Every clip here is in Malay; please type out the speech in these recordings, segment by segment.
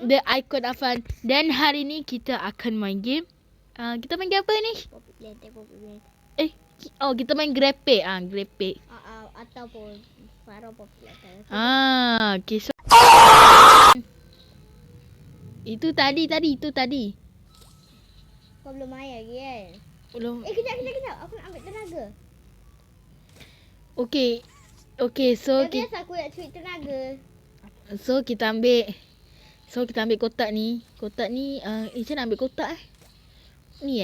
The Icon Afan. Dan hari ni kita akan main game. Kita main game apa ni? Kita main grepek. Grepek. Ataupun Faro Popular. Okay, so Itu tadi. Kau belum main lagi kan? Belum. Kejap. Aku nak ambil tenaga. Okay, so Biasa aku nak curi tenaga. So kita ambil kotak ni. Kotak ni macam nak ambil kotak Ni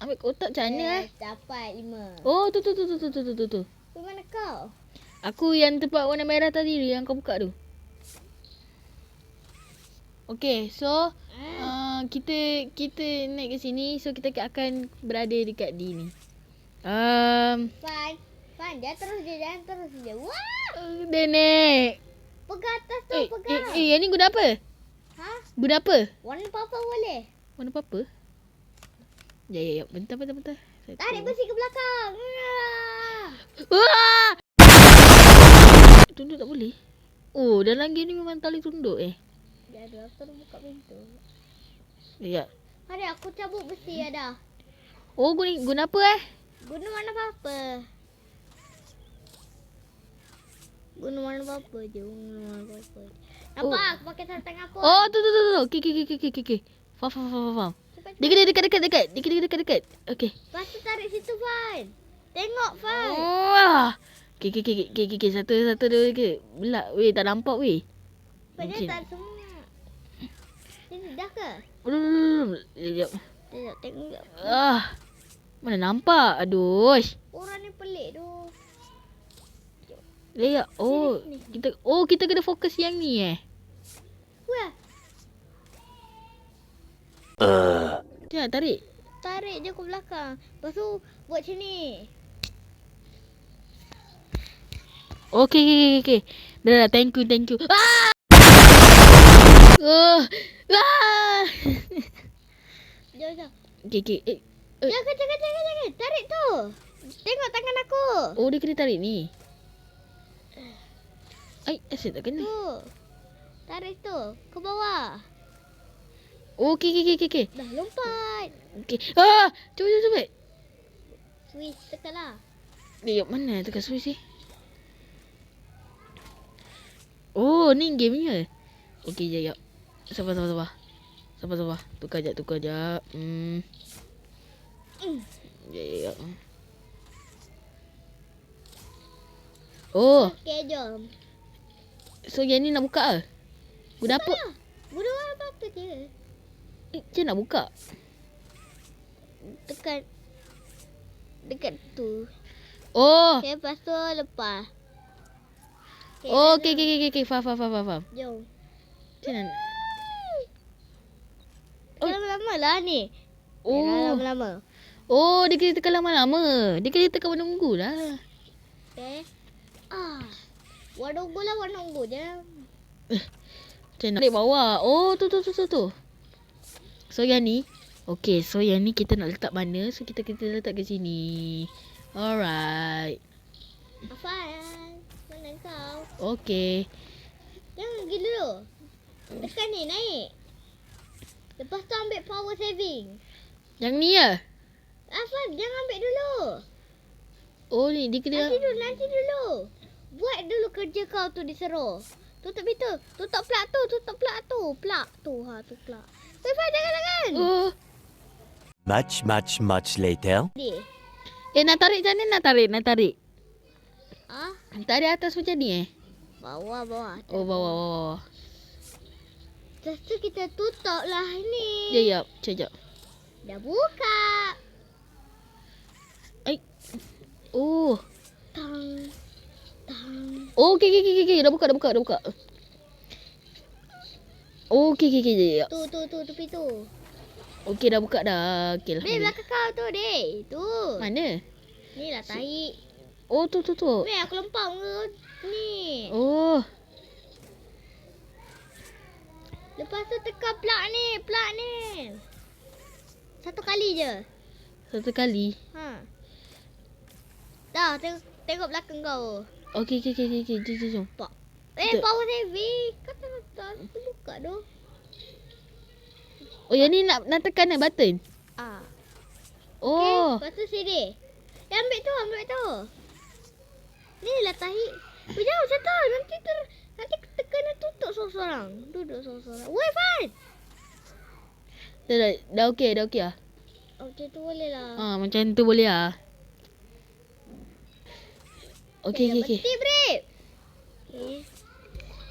ambil kotak macam mana Dapat 5. Oh tu. Ke mana kau? Aku yang tempat warna merah tadi yang kau buka tu. Okay, so kita naik ke sini. So kita akan berada dekat D ni. Fan, dia terus je, jangan terus je. Wah! Dia naik. Pegang atas tu, pegang. Yang ni guna apa? Guna apa? Warna purple boleh. Warna apa? Ya. Bentar. Tarik besi ke belakang. Wah! Tunduk tak boleh. Oh, dalam game ni memang tali tunduk Dia ada terus buka pintu. Ya. Hari aku cabut besi ada. Oh, guna apa Guna warna apa? Guna warna apa je. Nampak aku pakai sarung aku. Oh, tu. Okay. Faham. Dekat. Okay. Lepas tu tarik situ, Fan. Tengok, Fan. Wah. Okay. Satu dua ke. Belak weh, tak nampak weh. Padahal tak semua. Ini dah ke? Belum. Sekejap. Tengok. Mana nampak? Aduh. Orang ni pelik tu. Ya. Kita kena fokus yang ni Wah. Jangan tarik. Tarik je ke belakang. Lepas tu buat macam ni. Okay. Dah, thank you. Jom. Okay. Jangan. Tarik tu. Tengok tangan aku. Oh, dia kena tarik ni. Asyik tak kena. Tu. Tarik tu. Ke bawah. Okay. Dah lompat. Okay. Cuba. Switch tekanlah. Mana tekan switch ni? Oh, ni gamenya. Okay, jap. Sabar. Tukar jap. Jap. Oh, Okay, jom. so yang ni nak buka ke? Guna apa? Guna apa je. Macam nak buka? Tekan. Dekat tu. Oh. Okay, lepas tu lepas. Okay. Faham. Jom. Macam mana? Tekan lama-lama lah ni. Oh. Lama-lama. Oh, dia kena tekan lama-lama. Dia kena tekan menunggu lah. Okay. Warna ungu lah, warna ungu je. Macam nak tarik bawah. Oh, tu. So yang ni. Okay, so yang ni kita nak letak mana? So kita letak ke sini. Alright. Afan, mana kau? Okay. Jangan pergi dulu. Tekan ni, naik. Lepas tu ambil power saving. Yang ni ya? Afan, jangan ambil dulu. Oh ni, dia kena... Nanti dulu. Buat dulu kerja kau tu diseruh. Tutup pintu. Tutup plug tu. Plug tu. Tu plug. Afan, jangan. Oh. Much later. Nak tarik macam mana nak tarik? Tarik atas macam ni Bawah. Oh, bawah. Lepas tu kita tutup lah ni. Sekejap. Dah buka. Oh. Tang. Oh, okay. Dah buka. Oh, okay. Sekejap. Tu tepi tu. Okay, dah buka dah. Okay lah. Dek, belakang kau tu, Dek. Tu. Mana? Ni lah tahi. Oh, tu. Dek, aku lempar ke ni. Oh. Lepas tu tekan plug ni. Satu kali je. Dah, tengok belakang kau. Okay. Jom. Pak. Power saving. Kau tak buka tu. Oh, yang ni nak tekan button. Ah. Oh. Okay, lepas tu sini. Ambil tu. Ni lah tahi. Jauh jatuh. Nanti tekan dan tutup seorang-seorang. Duduk seorang-seorang. Woi, Fan. Dah okey lah. Macam tu boleh lah. Macam tu boleh lah. Okey. Berhenti, Brip. Okay.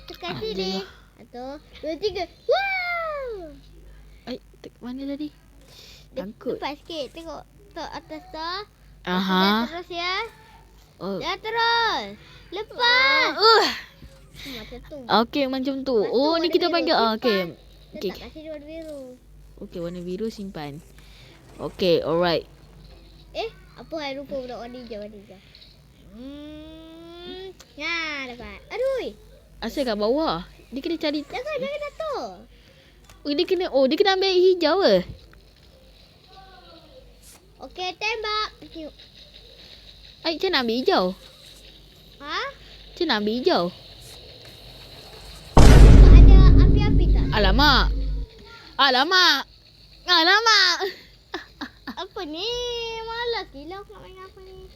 Tekan sini. Alhamdulillah. 1, 2, 3. Wow. Mana tadi? Sangkut. Lepas sikit. Tengok tok atas tu. Aha. Terus ya. Oh. Dah terus. Lepas. Macam tu. Okey, macam tu. Lepas tu Oh, ni warna kita biru. panggil. Okey. Letak kat sini warna biru. Okey, warna biru simpan. Okey, alright. Apa yang lupa pula warna hijau. Nah, dapat. Aduh. Asal kat bawah. Dia kena cari. Jangan jatuh. Dia kena ambil hijau ke? Okey, tembak. Macam nak ambil hijau? Ha? Macam nak ambil hijau? Ada api-api tak? Alamak. Apa ni? Malas gila aku nak main apa ni.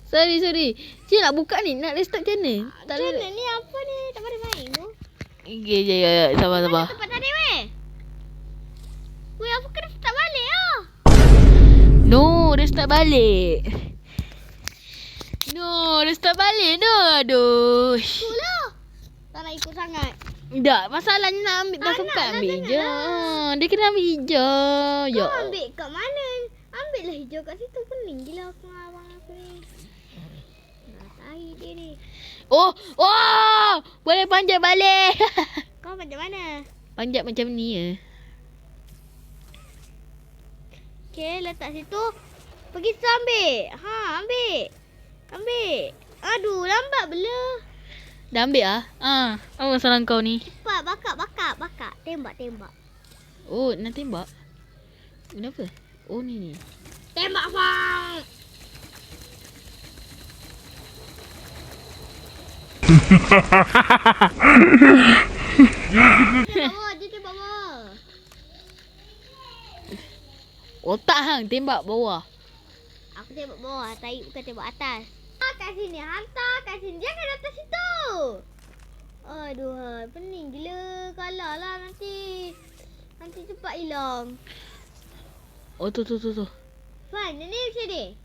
Sorry. Cik nak buka ni. Nak restart macam mana? Tak Macam boleh. mana ni? Apa ni? Tak boleh main tu. Okay, ya. Sabar. Tempat tadi weh. Weh, aku kena start balik lah. No, restart balik. Aduh. Itulah. Tak nak ikut sangat. Tak, masalahnya nak ambil. Dah sempat ambil hijau. Dia kena ambil hijau. Kau ambil kat mana? Ambil lah hijau kat situ. Pening gila aku dengan abang aku ni. Nak tahi dia ni. Oh, boleh panjat balik. Kau macam mana? Panjat macam ni ya. Okay, letak situ. Pergi situ ambil. Ambil. Aduh, lambat bela. Dah ambil ah? Apa masalah kau ni? Cepat, bakar. Tembak. Oh, nak tembak? Kenapa? Oh, ni. Tembak, Fang. Dia tembak bawah. Otak hang tembak bawah. Aku tembak bawah, tahi bukan tembak atas. Kat sini, hantar kat sini. Jangan atas situ. Aduh, pening gila. Kalah lah nanti. Nanti cepat hilang. Oh, tu. Fan, ni macam ni.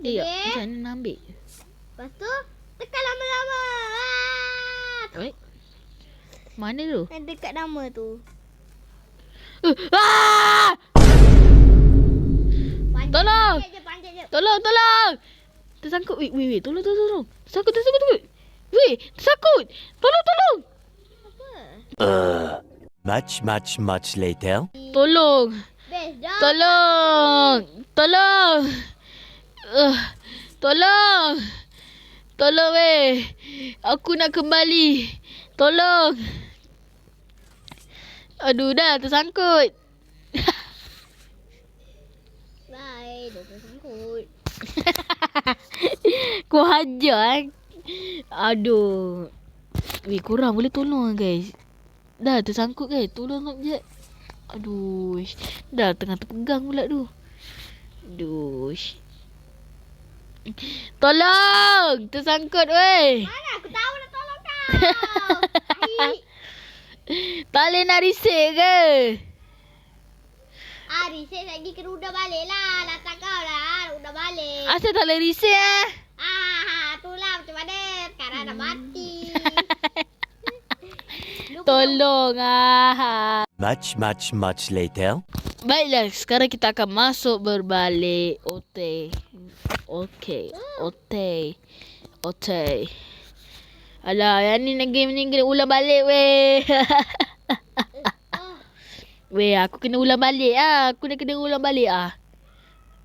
Dia macam mana nak ambil? Lepas tu, tekan lama-lama. Oi. Mana tu? Yang dekat nama tu. Tolong! Panjat je. Tolong! Tersangkut. Wait. Tolong. Tersangkut. Weh, tersangkut. Tolong. Apa? Much later. Tolong. Best dah. Tolong weh. Aku nak kembali. Tolong. Aduh, dah tersangkut. Bye, dah tersangkut. Kau hajar. Aduh. Weh, korang boleh tolong guys. Dah tersangkut guys. Tolong sekejap. Aduh. Dah tengah terpegang pula tu. Aduh. Tolong. Tersangkut weh. Mana aku tahu nak tolong kau. Tak boleh nak risik ke? Risik lagi kena udah balik lah. Latak kau lah. Udah balik. Asal tak boleh risik Itulah macam mana. Sekarang dah mati. Tolong Much later. Baiklah, sekarang kita akan masuk berbalik. Okey. Alah, yang ni game ni kena ulang balik weh. Weh, aku kena ulang balik Aku dah kena ulang balik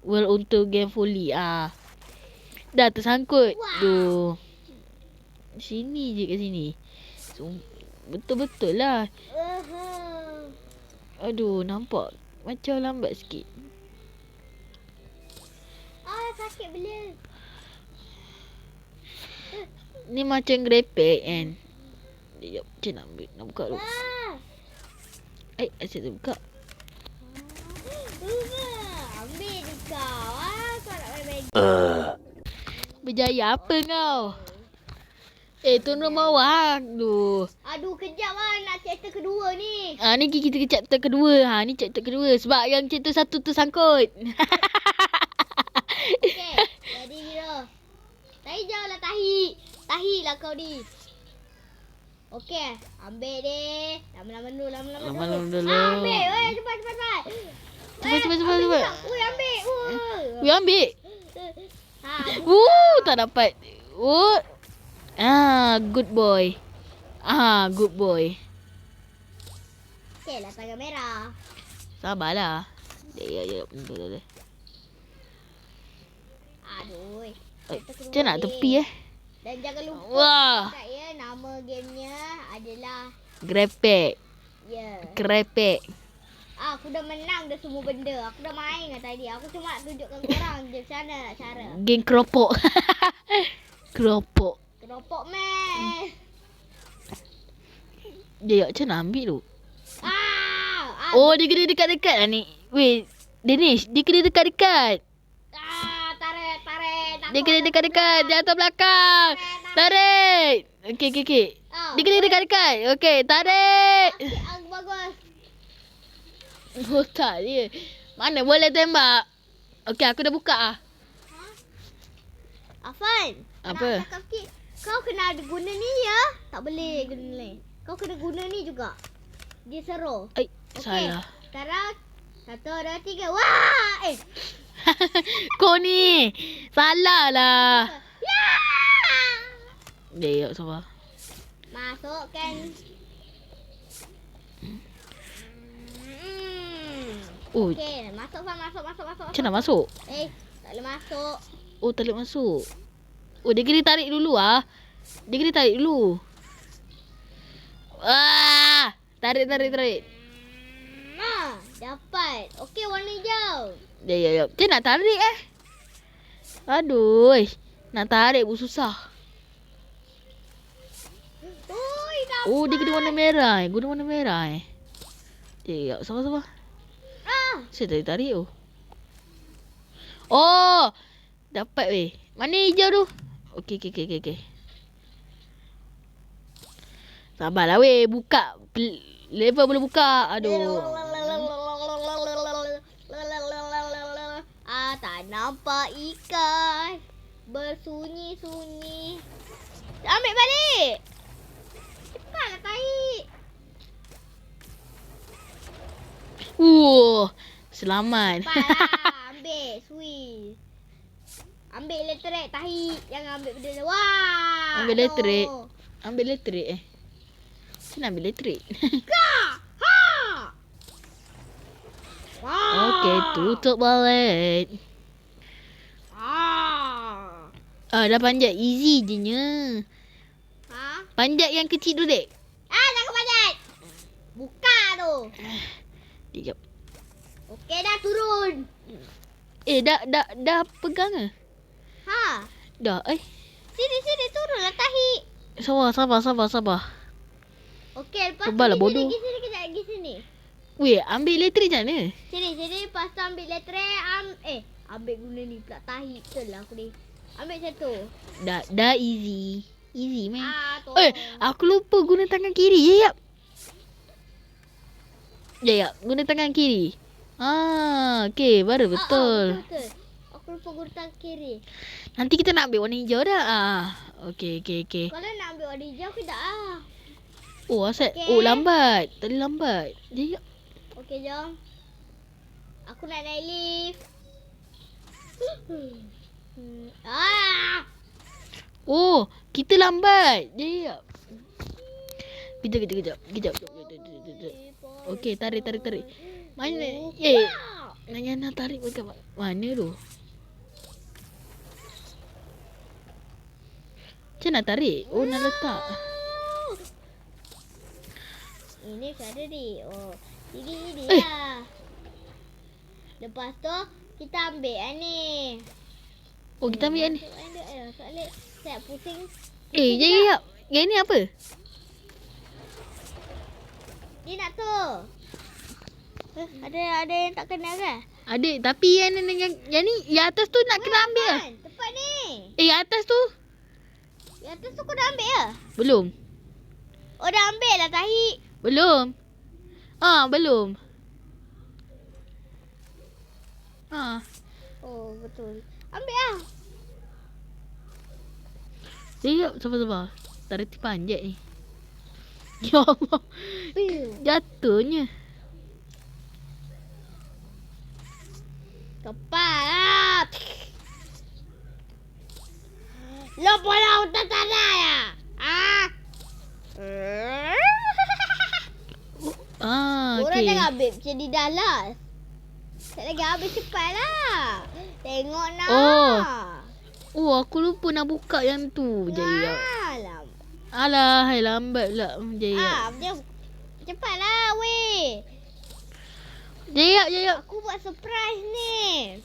Well, untuk game fully Dah tersangkut. Duh. Sini je kat sini. Betul-betul lah. Aduh, nampak macam lambat sikit. Sakit bela. Ni macam grepek kan. Sekejap. Macam nak ambil? Nak buka dulu. Ah. Asyik tu buka. Ambil je kau. Kau nak main-main. Berjaya apa kau? Turun bawah. Aduh, kejap lah nak chapter kedua ni. Ni kita ke chapter kedua. Ni chapter kedua. Sebab yang chapter 1 tersangkut. Okay, jadi kira. Tahi jauh lah Tahi. Tahi lah kau ni. Okay, ambil deh. Lama-lama dulu. Lama-lama dulu. Ambil. Weh, cepat. Cepat. Weh, ambil. Weh, ambil. Tak dapat. Good boy. Good boy. Okay lah, tangan merah. Sabarlah. Ya. Betul. Aduh. Macam nak tepi Dan jangan lupa. Wah. Ya, nama gamenya adalah Grepek. Krepek. Aku dah menang dah semua benda. Aku dah main dah tadi. Aku cuma nak tunjukkan korang je macam mana nak cara. Geng keropok. Keropok. Keropok meh. Dia macam nak ambil tu. Dia kena dekat-dekat lah ni. Weh, Danish, dia kena dekat-dekat. Tarik. Dia kena dekat-dekat. Dia atas belakang. Tarik. Okey. Dia kena dekat-dekat. Okey, tarik. Bagus. Otak dia. Mana boleh tembak? Okey, aku dah buka ah. Afan. Apa? Nak cakap sikit. Kau kena ada guna ni ya. Tak boleh guna ni. Kau kena guna ni juga. Dia seru. Salah. Sekarang 1, 2, 3. Wah! Kau ni. Salah lah. Ya! Dia sabar. Masukkan. Okey, masuk. Macam nak masuk? Tak boleh masuk. Tak boleh masuk. Dia kena tarik dulu ah. Tarik. Dapat. Okey, warna hijau. Ya. Macam nak tarik Aduh. Nak tarik pun susah. Dapat. Dia kena warna merah. Ya, sabar. Saya tadi tarik tu. Dapat weh. Mana hijau tu? Okey. Sabarlah weh. Buka. Level boleh buka. Aduh. Tak nampak ikan. Bersunyi-sunyi. Ambil balik. Cepatlah tahi. Selamat. Cepatlah. Ambil. Sweet. Ambil elektrik tahi. Jangan ambil benda tu. Wah. Ambil elektrik. Saya nak ambil elektrik. Okey, tutup balik. Dah panjat. Easy je nya. Panjat yang kecil tu, dek. Jangan panjat. Buka tu. Sekejap. Okey, dah turun. Dah pegang ke? Dah, Sini turunlah tahi. Sabar. Okey, lepas Tebal lah, tu bodoh. pergi sini. Weh, ambil elektrik macam mana? Sini, lepas tu ambil elektrik. Ambil guna ni pula tahi. Betul lah aku ni. Ambil satu. Dah easy. Easy, man. Tolong. Aku lupa guna tangan kiri. Ya, guna tangan kiri. Okey, baru betul. Betul. Aku lupa guna tangan kiri. Nanti kita nak ambil warna hijau dah. Okey. Kalau nak ambil warna hijau ke tak Asyik. Okey. Lambat. Tadi lambat. Ya. Okey, jom. Aku nak naik lift. Kita lambat. Ya. Kejap. Okey, tarik. Mana? Nak tarik dekat mana tu? Macam nak tarik? Nak letak. Ini macam ada ni. Ini lah. Lepas tu kita ambil ni. Kita ambil ni. Soalnya saya pusing. Jap. Yang ni apa? Dia nak tu. Ada yang tak kenal ke? Adik, tapi yang ni yang atas tu nak kena ambil lah. Kan? Tempat ni. Yang atas tu Yang atas tu kau dah ambil ke? belum. Oh dah ambil lah tahi. Belum. Belum. Oh betul. Ambil lah. Sekejap, sabar. Tak reti panjat ni. Ya Allah. Jatuhnya. Kepala. Lupa lah hutan tanah ya. Korang Okay. jangan ambil macam di dalam. Tak lagi habis cepat lah. Tengok nak. Aku lupa nak buka yang tu. Jaya. Alam. Alah, hai lambat pula. Jaya. Cepatlah weh. Jaya. Aku buat surprise ni.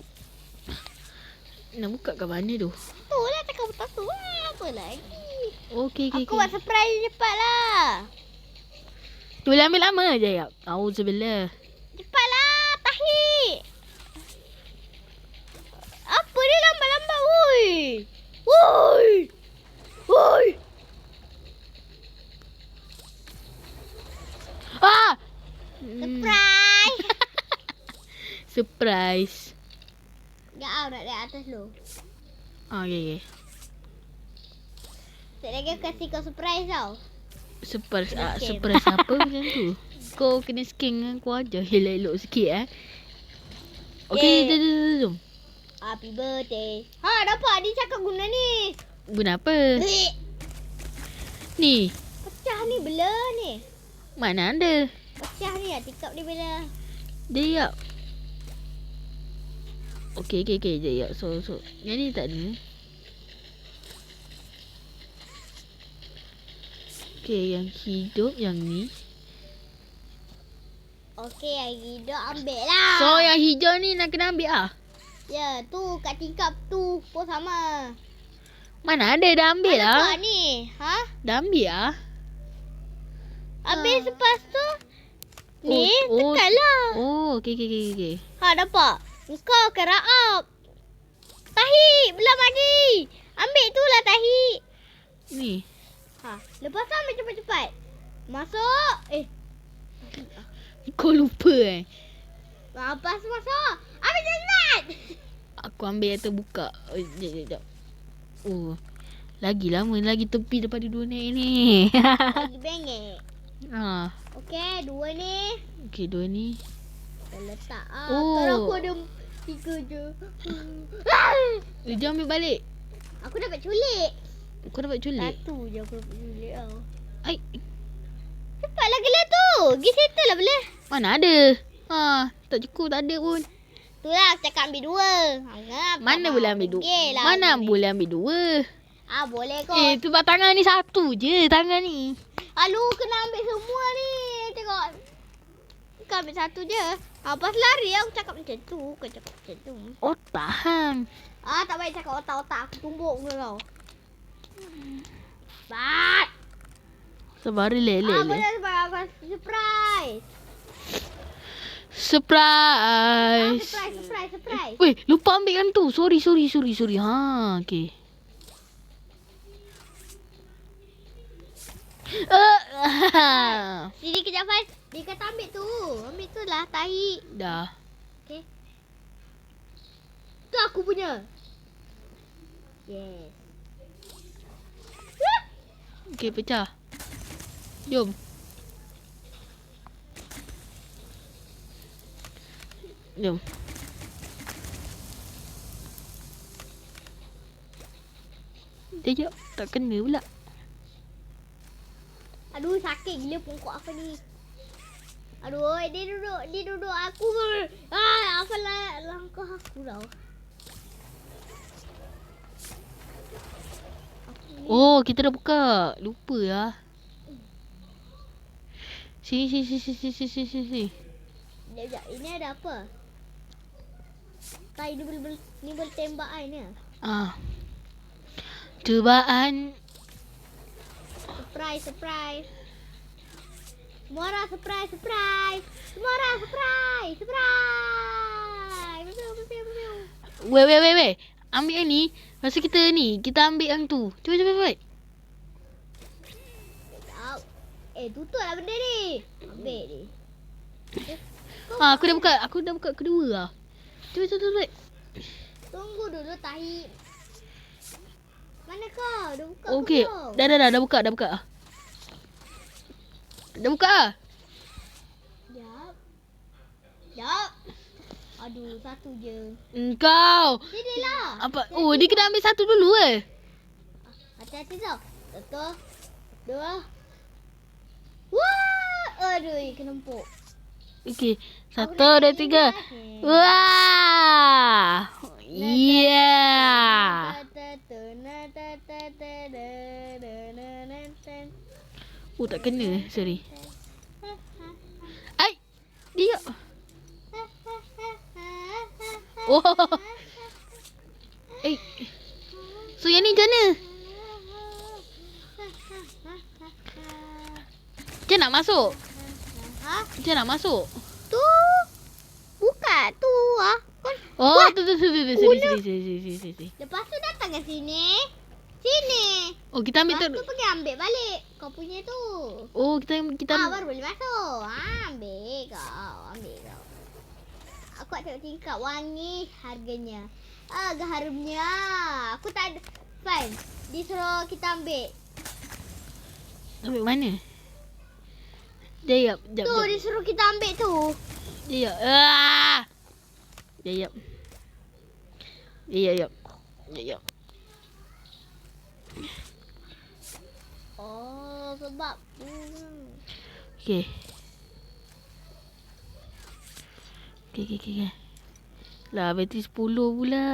Nak buka kat mana tu? Tu lah cakap betul tu lah. Apa lagi? Okey. Aku buat surprise cepatlah. Tu boleh ambil lama Jaya. Auzubillah. Cepatlah. Tahi. Apa dia lambat-lambat woi? Woi. Surprise. Surprise. Nak dari atas lu. Okay. Sekejap lagi aku kasih kau surprise tau. Surprise Kena scan. surprise apa macam tu? Kau kena scan dengan aku aja. Elok-elok sikit Okey, jom. Happy birthday. Dapat dia cakap guna ni. Guna apa? Ni. Pecah ni bela ni. Mana ada? Pecah ni lah tikap dia bela. Jaya. Okey, Jaya. So. Yang ni tak ada. Okey, yang hidup yang ni. Okey, yang hidup ambil lah. So, yang hijau ni nak kena ambil ah. Ya, tu kat tingkap tu pun sama. Mana ada dah ambil Mana lah. kau ni? Dah ambil ah. Habis lepas tu ni Oh. tekan lah. Okey. Dapat. Engkau kerap. Tahi, belum mandi. Ambil tu lah tahi. Ni. Lepas tu ambil cepat-cepat. Masuk. Kau lupa Lepas masuk. Ambil cepat. Aku ambil yang terbuka. Sekejap. Lagi lama lagi tepi daripada dua ni. Lagi bengek. Okey, dua ni. Okey, dua ni. Kita letak. Oh. Kalau aku ada 3 je. Jom ambil balik. Aku dapat culik. Kau dapat culik. Satu je aku dapat culik tau. Ai, Cepatlah gelar tu. Pergi settle lah boleh. mana ada? Tak cukup, tak ada pun. Itulah aku cakap ambil 2. Mana boleh ambil dua? Mana boleh ambil 2? Boleh kot. Sebab tangan ni satu je, tangan ni. Alu kena ambil semua ni. Tengok. Kau ambil satu je. Pas lari aku cakap macam tu. Kau cakap macam tu. Tahan. Tak baik cakap otak-otak. Aku tumbuk kau tau. Bat. Sabar, relax. Boleh sebab aku surprise. Surprise. Surprise. Weh, lupa ambil yang tu. Sorry. Okey. Sini kejap Faiz. Dia kata ambil tu. Ambil tu lah tahi. Dah. Okay. Tu aku punya. Yes. Okey, pecah. Jom. Sekejap, tak kena pula. Aduh sakit gila pungkuk aku ni. Aduh oi, dia duduk aku. Apa langkah aku tau. Oh, kita dah buka. Lupa lah. Sini. Sekejap, ini ada apa? Tak, ini boleh tembak kan ni. Cubaan. Surprise. Semua orang surprise, surprise. Semua orang surprise, surprise. Pew. Weh. Ambil yang ni. Lepas tu kita ni. Kita ambil yang tu. Cepat. Sekejap. Tutup lah benda ni. Ambil ni. Aku dah buka kedua lah. Cepat. Tunggu dulu tahi. Mana kau? Dah buka Okey. belum? Dah buka. Dah buka lah. Jap. Aduh, satu je. Engkau. Sini lah. Apa? Oh, dia kena ambil satu dulu Hati-hati tau. Satu. Dua. Wah. Aduh, kena empuk. Okey. 1, 2, 3. Wah. Yeah. Oh, tak kena. Sorry. Ai. Dia. Oh. So yang ni macam mana? Macam nak masuk? Ha? Macam nak masuk? Tu. Bukan tu ah. Oh, tu. Sorry. Lepas tu datang ke sini. Sini. Oh, kita ambil Lepas tu. tu pergi ambil balik. Kau punya tu. Oh, kita Baru boleh masuk. Ambil kau. Aku tak tengok tingkap. Wangi harganya. Agak harumnya. Aku tak ada. Fine. Disuruh kita ambil. Ambil mana? Jap. Tu disuruh kita ambil tu. Jap. Jap. Oh, sebab. Okey. Lah, bateri 10 pula.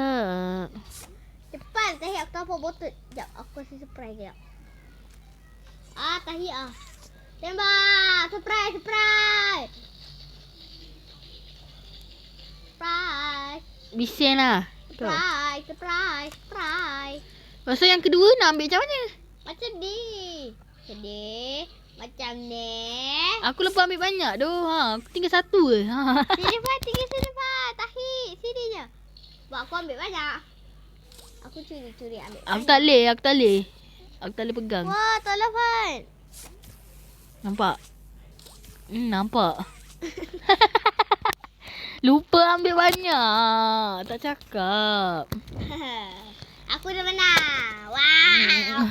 Cepat tahi aku tahu apa botol. Sekejap, aku kasih surprise kejap. Tahi Tembak! Surprise! Bising lah. Surprise! Lepas tu yang kedua nak ambil macam mana? Macam ni. Macam ni. Aku lepas ambil banyak tu. Aku tinggal satu je. Sini Fat. Tahi. Sini je. Sebab aku ambil banyak. Aku curi ambil. Aku tak boleh. Aku tak boleh pegang. Wah, tolong Fat. Nampak? Nampak. Lupa ambil banyak. Tak cakap. Aku dah menang. Wow.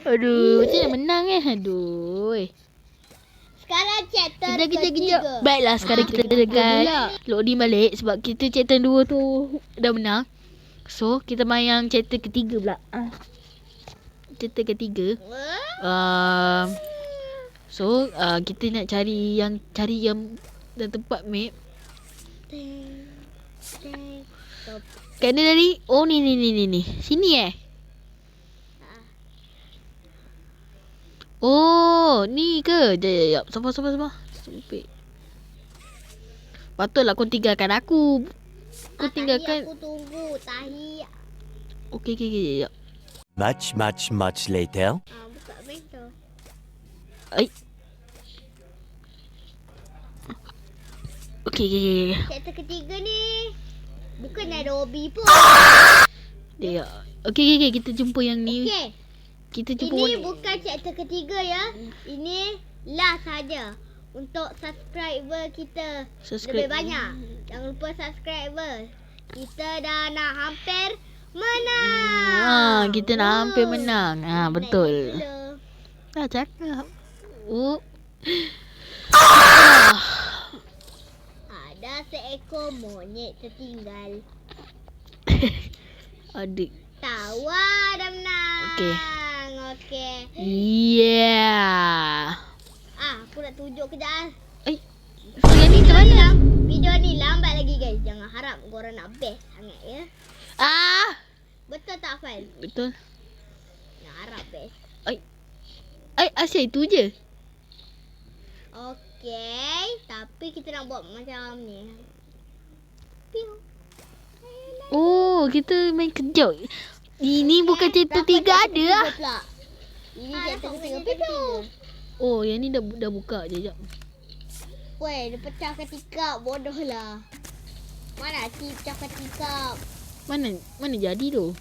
Aduh, macam mana menang Aduh. Sekarang chapter Kejap. ketiga. Baiklah, sekarang kita dekat loading balik. Sebab kita chapter 2 tu dah menang. So, kita main yang chapter ketiga pula. Chapter ketiga. So, kita nak cari yang dan tempat map. Kat ni tadi. Oh, ni. Sini Oh, ni ke? Jap. Sabar. Stupid. Patutlah kau tinggalkan aku. Kau tinggalkan. Tahi aku tunggu. Tahi. Okey. Jap. Much later. Buka bank tu. Okey. Chapter ketiga ni. Bukan ada hobi pun. Dia. Okey. Kita jumpa yang ni. Okey. Kita jumpa Ini bukan chapter ketiga ya. Ini last saja. Untuk subscriber kita lebih banyak. Jangan lupa subscriber. Kita dah nak hampir menang. Kita nak hampir menang. Betul. Gila. Dah cakap. Ada seekor monyet tertinggal. Adik. Tahu dah menang. Okey. Yeah. Aku nak tunjuk kejap. So yang ni macam mana? Video ni lambat lagi guys. Jangan harap korang nak best sangat ya. Betul tak Fal? Betul. Nak harap best. Asyik itu je. Okey. Tapi kita nak buat macam ni. Piu. Oh, kita main kejap. Ini bukan cerita 3 ada lah. Ini chapter ketiga pintu. Oh, yang ni dah buka je. Sekejap. Weh, dia pecahkan tikap. Bodoh lah. Mana si pecahkan tikap? Mana jadi tu?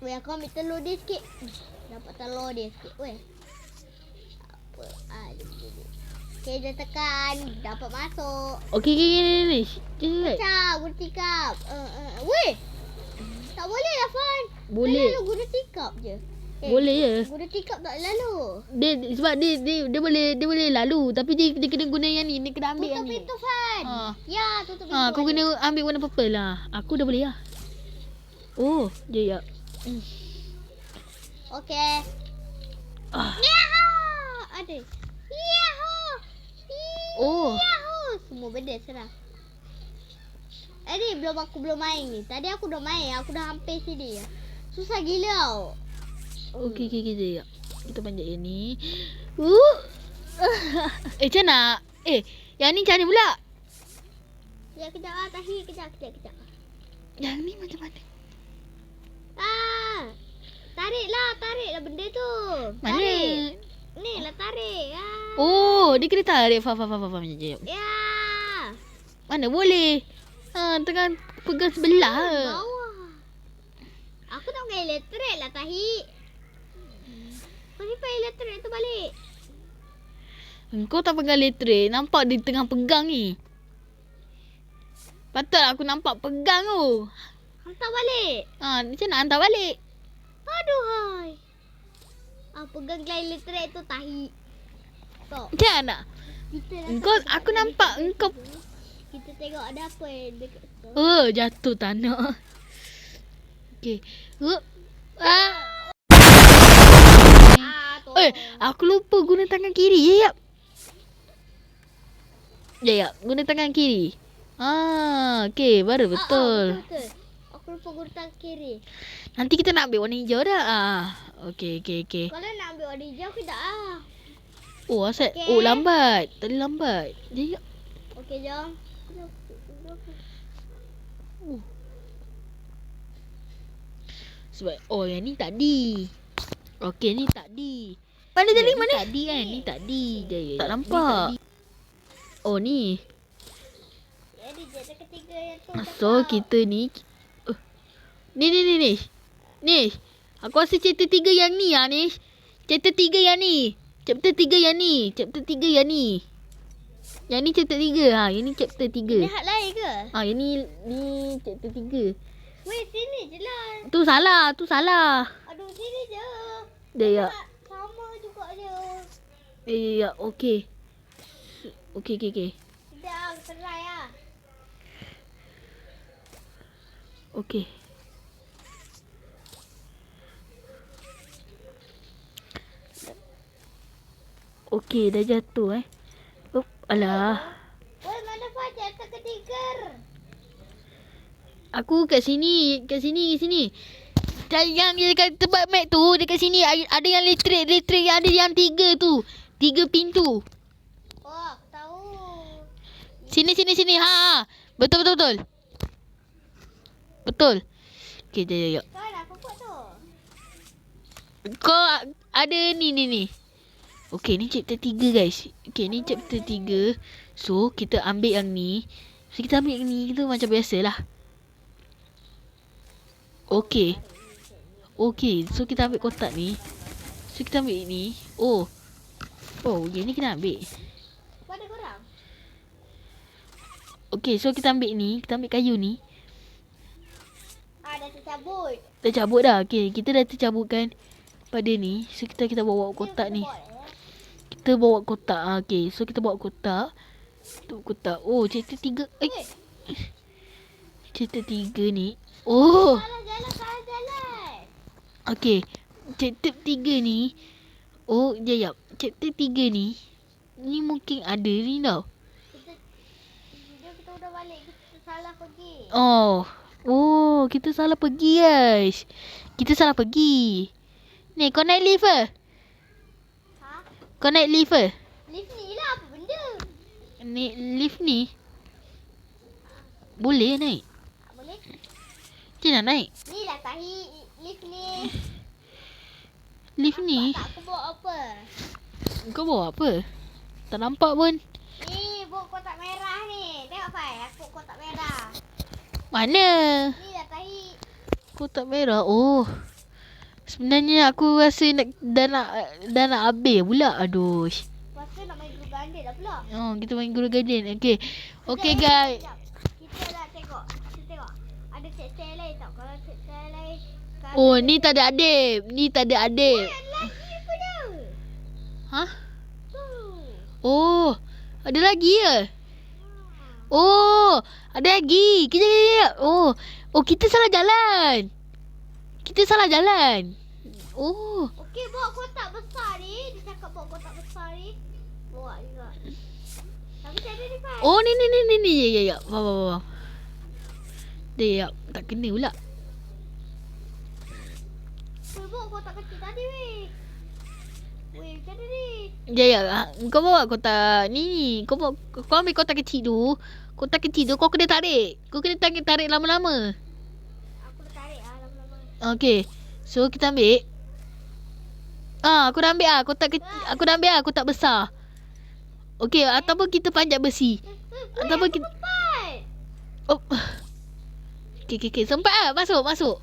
Weh, aku ambil telur dia sikit. Dapat telur dia sikit. Weh. Apa? Okay, dia tekan. Dapat masuk. Okey. Ni. Cepat. Pecah, guna tikap. Weh. Tak boleh lah, Fan. Boleh. Lalu guna tikap je. Boleh je. Guna tikap tak lalu. Sebab dia boleh lalu, tapi dia kena guna yang ni, dia kena ambil Tutup yang ni. pintu, Fan. Ya, tutup pintu. Kau kena ambil warna purple lah. Aku dah boleh lah. Oh, jap. Okey. Yahoo! Ada. Yahoo! Oh. Yahoo! Semua benda serah. Aku belum main ni. Tadi aku dah main. Aku dah hampir sini. Susah gila tau. Okey, jap. Kita panjat yang ni. Macam nak? Yang ni macam mana pula? Ya, kejap lah. Tahi, kejap. Yang ni macam mana? Tariklah benda tu. Mana? Tarik. Ni lah tarik. Oh, dia kena tarik. Faham. Jap. Ya. Mana boleh? Tengah pegang sebelah. Bawah. Aku nak pakai elektrik lah, Tahi. Kau simpan elektrik tu balik. Kau tak pegang elektrik. Nampak dia tengah pegang ni. Patut aku nampak pegang tu. Hantar balik. Macam nak hantar balik? Aduhai. Pegang gelang elektrik tu, Tahi. Tok. Macam mana? Aku nampak engkau. Kita tengok ada apa yang dekat tu. Jatuh tanah. Okey. Aku lupa guna tangan kiri. Jap. Guna tangan kiri. Okey, baru betul. Betul. Aku lupa guna tangan kiri. Nanti kita nak ambil warna hijau dah. Okey. Kalau nak ambil warna hijau, kita Asal? Okay. Lambat. Tadi lambat. Jap. Okey, jom. Sebab yang ni tadi. Okey, ni tadi. Mana tadi? Mana? Tadi kan. Ni tadi. Tak nampak. Ni. Jadi dia ketiga yang tu. So kita ni Ni. Aku rasa chapter 3 yang ni ni. Chapter 3 yang ni. Chapter 3 yang ni. Yang ni chapter 3. Yang ni chapter 3. Ini hak lain ke? Yang ni chapter 3. Weh, sini je lah. Tu salah. Aduh, sini je. Ya. Sama juga je. Ya. Okey. Dah, serai lah. Okey. Okey, dah jatuh Alah. Weh, mana Fajar ketiga? Aku kat sini. Yang dekat tempat map tu, dekat sini ada yang elektrik yang ada yang 3 tu. 3 pintu. Aku tahu. Sini. Betul. Okey, jap. Kau nak apa buat tu? Kau ada ni. Okey, ni chapter 3 guys. Okey, ni chapter 3. So, kita ambil yang ni. Kita macam biasalah. Okey, so kita ambil kotak ni. So, kita ambil ni. Yang ni kita ambil. Pada korang? Okey, so kita ambil ni. Kita ambil kayu ni. Dah tercabut. Tercabut dah. Okey, kita dah tercabutkan pada ni. So, kita bawa kotak ni. Kita bawa kotak. Okey, so kita bawa kotak. Chapter 3. Chapter 3 ni. Salah jalan. Okey, chapter 3 ni. Jap. Chapter 3 ni. Ni mungkin ada ni tau. Kita udah balik. Kita salah pergi. Kita salah pergi guys. Ni, kau naik lift ke? Kau naik lift ke? Lift ni lah apa benda? Lift ni boleh naik? Tak boleh. Macam nak naik? Ni lah Tahi. Lift ni. Lift ni. Tak aku bawa apa? Kau bawa apa? Tak nampak pun. Ni bawa kotak merah ni. Tengok Fai, aku kotak merah. Mana? Ni dah tahi. Kotak merah. Oh. Sebenarnya aku rasa dah nak habis pula. Aduh. Lepas tu nak main guru gandil dah pula. Oh, kita main guru garden. Okay. Okay Sekejap, guys. sekejap. Kita nak tengok. Kita tengok. Ada cek-cek lain tau. Kalau cek-cek lain. Oh, ni tak ada adik. Ni tak ada adik. Lagi apa dia? Hah? Tu. Oh. Ada lagi ke? Oh. Ada lagi. Kejap. Oh. Oh, kita salah jalan. Kita salah jalan. Oh. Okey, bawa kotak besar ni. Dia cakap bawa kotak besar ni. Bawa juga. Tapi tak ada ni Fai. Oh, ni. Ya. Faham. Dia tak kena pula. Kau bawa kotak kecil tadi weh. Weh, macam mana ni? Ya. Kau bawa kotak ni. Kau ambil kotak kecil tu. Kotak kecil tu kau kena tarik. Kau kena tarik lama-lama. Aku dah tarik lama-lama. Okay. So, kita ambil. Aku dah ambil Aku dah ambil kotak besar. Okay. Ataupun kita panjat besi. Ataupun kita... Cepat. Oh. Okay. Sempat Masuk.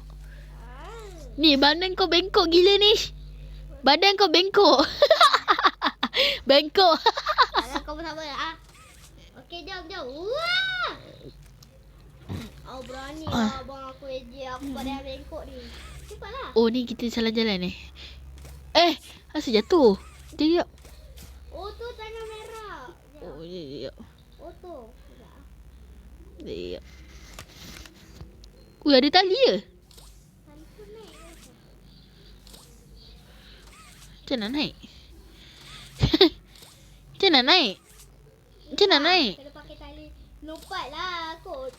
Ni, badan kau bengkok gila ni. Badan kau bengkok. Bengkok. Alah, kau bersama lah. Okey, jom. Wah! Berani lah abang aku ejek aku badan bengkok ni. Cepatlah. Oh, ni kita salah jalan ni. Asal jatuh? Sekejap. Oh, tu tanah merah. Oh, sekejap. Oh, tu. Sekejap. Sekejap. Ui, ada tali ke? Tali tu naik ke? Macam nak naik? Macam nak naik? Kena pakai tali. Lompat lah kot.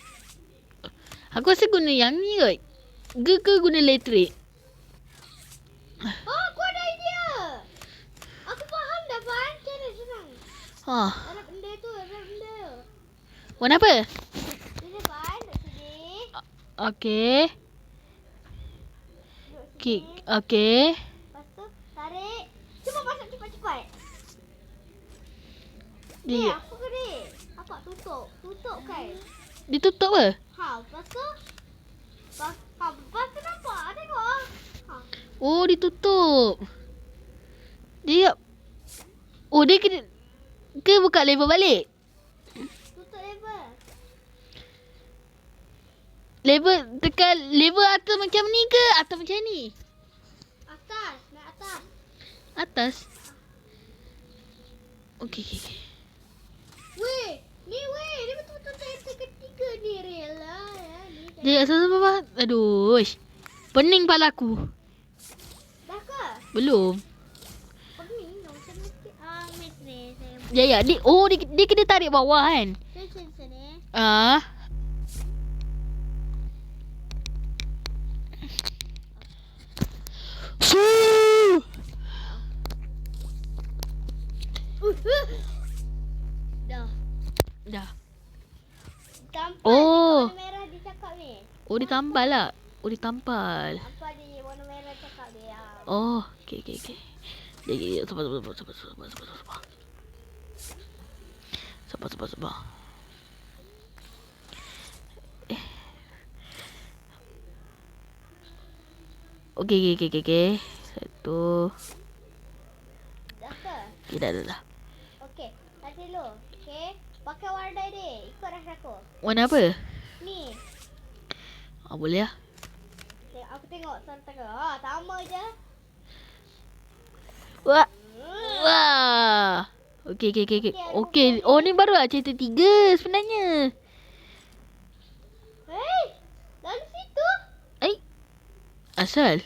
Aku rasa guna yang ni kot. Ke guna elektrik? Oh, aku ada idea. Aku faham dah, Fan. Cara senang. Ada benda tu, Warna apa? Sini, Fan. Duduk sini. Okay. Duduk sini. Okay. Lepas tu, tarik. Cuba masuk cepat-cepat. Dia, Aku kena. Apa? Tutup kan? ditutup ke? Lepas tu. Lepas tu nampak. Tengok. Oh, ditutup. Dia... Oh, dia kena... Ke buka level balik? Tutup level. Level... Tekan level atas macam ni ke? Atau macam ni? Atas. Naik atas. Atas? Okay. Weh. Ni weh. Dia betul-betul kereta ketiga ni. Rela ya. Ni Dia apa? Aduh. Pening pala aku. dah ke? Belum. Pening. Macam mesti. Miss ni. Ya. Dia kena tarik bawah kan? Sini. Dah. Tampal Oh. warna merah dia cakap ni. Oh, dia tampal lah. Oh, dia tampal. Apa dia warna merah cakap dia. Oh, okay. Dia, sabar. Sabar. Okay. Satu. Dah ke? Okay, dah. Okey. Nanti dulu. Okey. Pakai warna dia. Ikut rasa aku. Warna apa? Ni. Boleh lah. Aku tengok tengah. Sama je. Wah. Okay. Oh, ni baru lah cerita 3 sebenarnya. Hei. Lalu situ. Asal?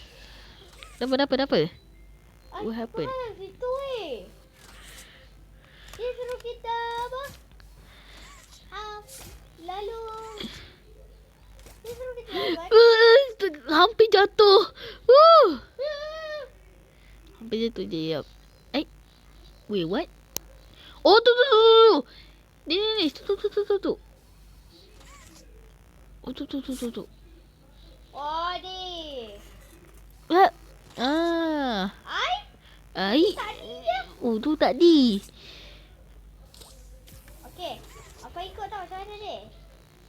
Apa? What Apa happened? hal situ dia suruh kita apa? Lalu dia suruh kita buat. Hampir jatuh. Hampir jatuh je. Wait, what? Oh, tu. Ni. Tu. Oh, tu. Oh, ni. What? Ah, Ai. Tadi je. Oh, tu tadi. Okey. Apa ikut tau macam mana ni?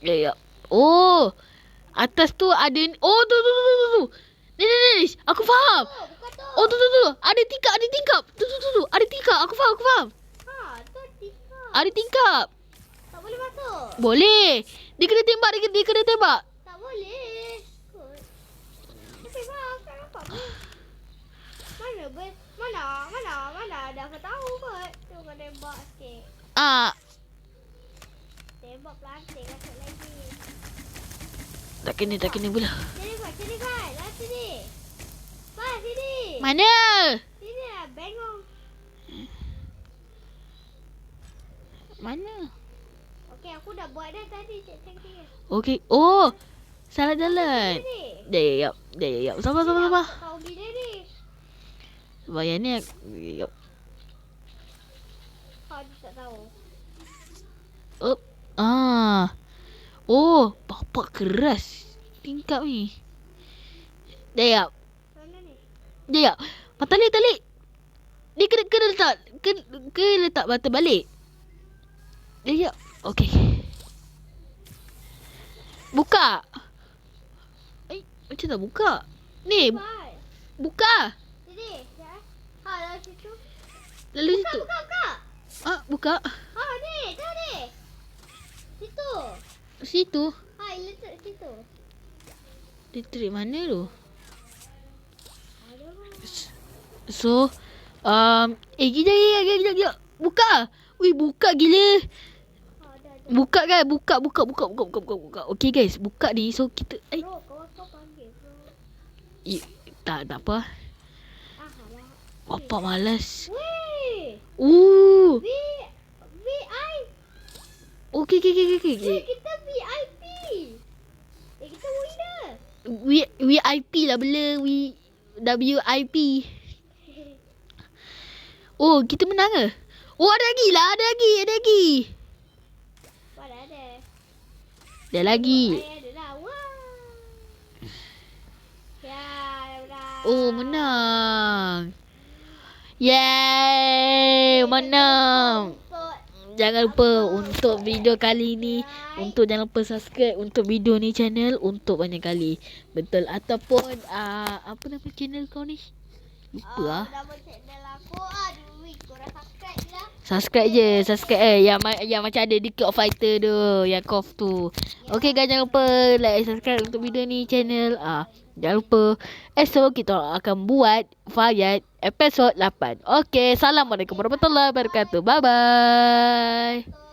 Ya. Oh. Atas tu ada... Oh, tu. Ni. Aku faham. Oh, bukan tu. Oh, tu. Ada tingkap. Tu. Ada tingkap. Aku faham. Ha, tu tingkap. Ada tingkap. Tak boleh masuk. Boleh. Dia kena tembak. Tak boleh. Kot. Tapi bang, tak nampak pun. Mana dah aku tahu kot. Tu kau tembak sikit. Ah, Tembak pelantik masuk lagi. tak kena pula. Sini kan. Lah sini. Bang, sini. Mana? Sini lah, bengong. Mana? Okey, aku dah buat dah tadi cek dia. Okey. Oh. Salah jalan. Sini. Ya. Sabar. Tahu bila ni. Sebab yang ni... Yup. Kau tak tahu. Up. Ah. Oh, bapak keras tingkap ni. Jap. Mana ni? Jap. Tali. Dia kena letak. Kena letak batu balik. Jap. Okey. Buka. Macam tak buka? Ni, Buat. buka. Sini. Ya. Ha, dalam situ. Lalu situ. Buka. Ah, buka. Ha, ni. Dah ni. Situ. Situ. Ha, letak situ. Dia tarik mana tu? Ada bang. So, kejap. Buka. Wih, buka gila. Ha, dah. Buka kan? Buka. Okey guys, buka ni. So, kita... Bro, kau panggil bro. Tak apa. Ah, lah. Bapak malas. Weh. VI. Okey. Kita VIP. Kita winner. VIP lah bela. WIP. Oh, kita menang ke? Oh, ada lagi. Mana ada? Ada lagi. Ada dah. Wah. Ya, dah. Oh, menang. Yeay, menang. Jangan lupa untuk video kali ni, jangan lupa subscribe untuk video ni channel untuk banyak kali. Betul ataupun apa nama channel kau ni? Lupa Nama channel aku. Aduh, korang subscribe je lah. Subscribe yang macam ada di Cloud Fighter tu, yang Kof tu. Okey guys, jangan lupa like, subscribe untuk video ni channel. Jangan lupa esok kita akan buat Fayat episod 8. Okey, Assalamualaikum warahmatullahi wabarakatuh. Bye bye.